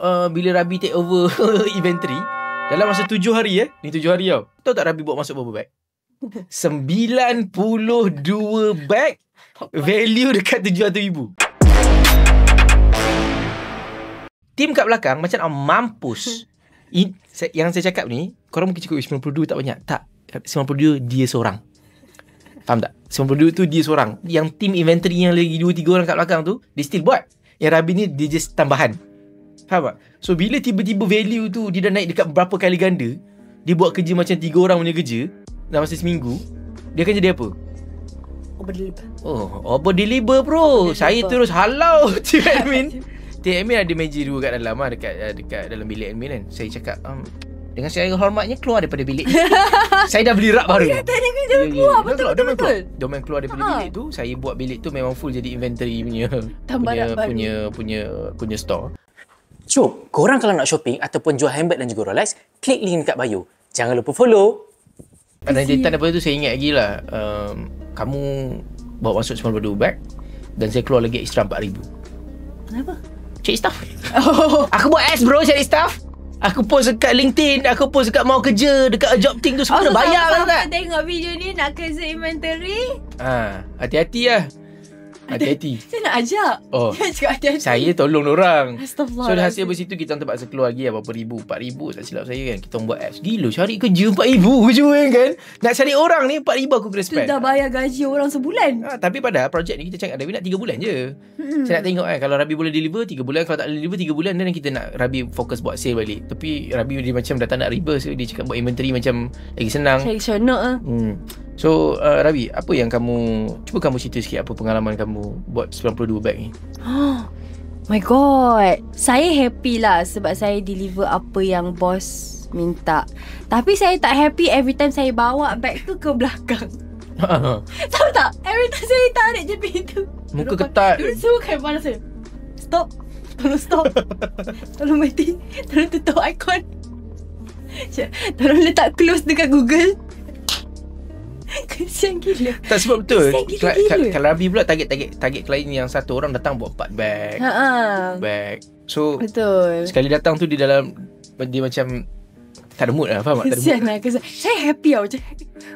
bila Rabi take over inventory, dalam masa 7 hari ni 7 hari tau. Tahu tak Rabi bawa masuk berapa bag? 92 bag, value dekat 700,000. Tim kat belakang macam mampus. Yang saya cakap ni, korang mungkin cakap 92 tak banyak. Tak, 92 dia seorang. Faham tak? 92 tu dia seorang. Yang tim inventory yang lagi 2-3 orang kat belakang tu, dia still buat. Yang Rabi ni dia just tambahan. Faham tak? So bila tiba-tiba value tu dia dah naik dekat berapa kali ganda, dia buat kerja macam 3 orang punya kerja dalam masa seminggu, dia akan jadi apa? Over deliver bro. Saya terus halau Tim admin. Tim admin ada meja 2 kat dalam dekat dalam bilik admin kan. Saya cakap dengan segala hormatnya, keluar daripada bilik. Saya dah beli rak baru. Dia main keluar daripada bilik tu. Saya buat bilik tu memang full jadi inventory punya store. Jom, korang kalau nak shopping ataupun jual handbag dan juga Rolex, klik link dekat bio. Jangan lupa follow. Dan data daripada tu saya ingat lagi lah, kamu bawa masuk 92 bag dan saya keluar lagi extra 4,000. Kenapa? Cari staff. Aku buat ads bro, cari staff. Aku post dekat LinkedIn, aku post dekat mau kerja, dekat job ting tu, semua dah bayar kan tak? Tengok video ni nak kerja inventory. Hati-hati lah. Hati-hati. Saya nak ajak. Saya cakap hati-hati. Saya tolong orang. Astagfirullah. So dah hasil dari situ kita terpaksa keluar lagi berapa ribu, 4,000 tak silap saya kan. Kita buat apps. Gila cari kerja 4,000 je kan. Nak cari orang ni 4,000 aku kena spend. Itu dah bayar gaji orang sebulan. Tapi padahal projek ni kita cakap Rabi nak 3 bulan je. Saya nak tengok kalau Rabi boleh deliver 3 bulan, kalau tak boleh deliver 3 bulan, dan kita nak Rabi fokus buat sale balik. Tapi Rabi dia macam dah tak nak reverse. Dia cakap buat inventory macam lagi senang. Saya seronok lah. So Rabi, apa yang cuba kamu cerita sikit apa pengalaman kamu buat 92 bag ni. My god, saya happy lah sebab saya deliver apa yang bos minta. Tapi saya tak happy every time saya bawa bag tu ke belakang. Tahu tak? Every time saya tarik je pintu, muka ketat. Dia suruh kayak mana saya, stop. Tolong stop. Tolong mati. Tolong tutup icon. Tolong letak close dekat Google. Kesian gila. Tak, sebab betul. Kalau Rabi pula target klien yang satu orang datang bawa 4 bag. Bag. So betul. Sekali datang tu dia macam tak ada mood lah. Faham tak? Kesian lah. Saya happy lah macam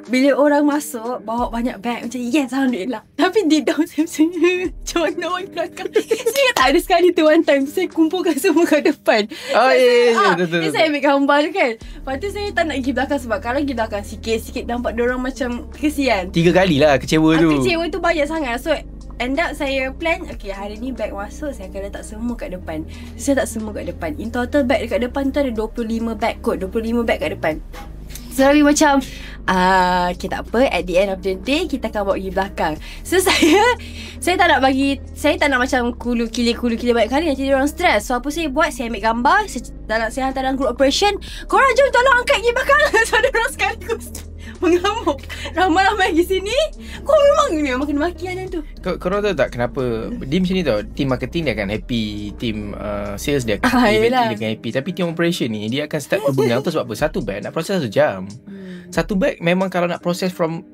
bila orang masuk bawa banyak bag, macam yes alhamdulillah. Tapi deep down saya macam mana orang belakang. Saya tak ada sekali tu one time saya kumpulkan semua kat depan. Betul. Saya ambil gambar kan. Lepas tu saya tak nak pergi belakang, sebab kalau pergi belakang sikit-sikit nampak diorang macam kesian. 3 kali lah kecewa tu. Kecewa tu banyak sangat. So end up saya plan, okay hari ni bag masuk, saya akan letak semua kat depan. Saya letak semua kat depan. In total bag dekat depan tu ada 25 bag kot. 25 bag kat depan. So Rabi macam okay tak apa, at the end of the day kita akan bawa pergi belakang. So saya tak nak macam kulu kili banyak kali nanti dia orang stress. So apa saya buat, saya ambil gambar, saya hantar dalam group operation, korang jom tolong angkat pergi belakang. So ada orang sekaligus mengamuk, ramai-ramai pergi sini. Kau memang kena maki macam tu. Korang tahu tak kenapa dia macam ni tau? Team marketing dia akan happy, team sales dia akan happy. Tapi team operation ni dia akan start berbengang tu sebab apa? Satu bag nak proses 1 jam. Satu bag memang kalau nak proses from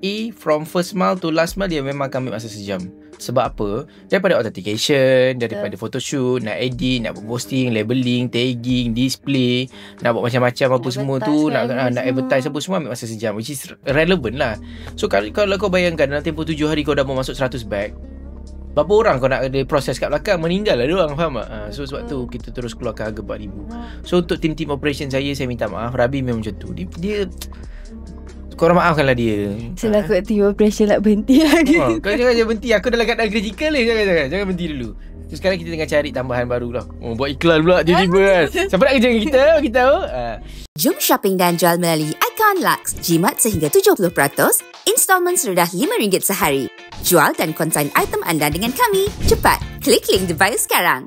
first mile to last mile, dia memang akan ambil masa 1 jam. Sebab apa? Daripada authentication, daripada photoshoot, nak edit, nak buat posting, labeling, tagging, display, nak buat macam-macam apa semua tu, nak advertise apa semua, ambil masa 1 jam, which is relevant lah. So kalau kau bayangkan dalam tempoh 7 hari kau dah mau masuk 100 bag, berapa orang kau nak ada proses kat belakang, meninggal lah diorang, faham tak? So sebab tu kita terus keluarkan harga 4,000. So untuk tim operation saya minta maaf. Rabi memang macam tu. Dia korang maafkanlah dia. Saya takut team operation nak berhenti lagi. Kau jangan berhenti. Aku dah keadaan critical ni. Jangan berhenti dulu. So sekarang kita tengah cari tambahan baru lah. Buat iklan pula tiba-tiba kan. Siapa nak kerja dengan kita? Kita tahu. Jom shopping dan jual melalui Icon Lux. Jimat sehingga 70%. Installment serendah RM5 sehari. Jual dan konsign item anda dengan kami. Cepat, klik link di bio sekarang.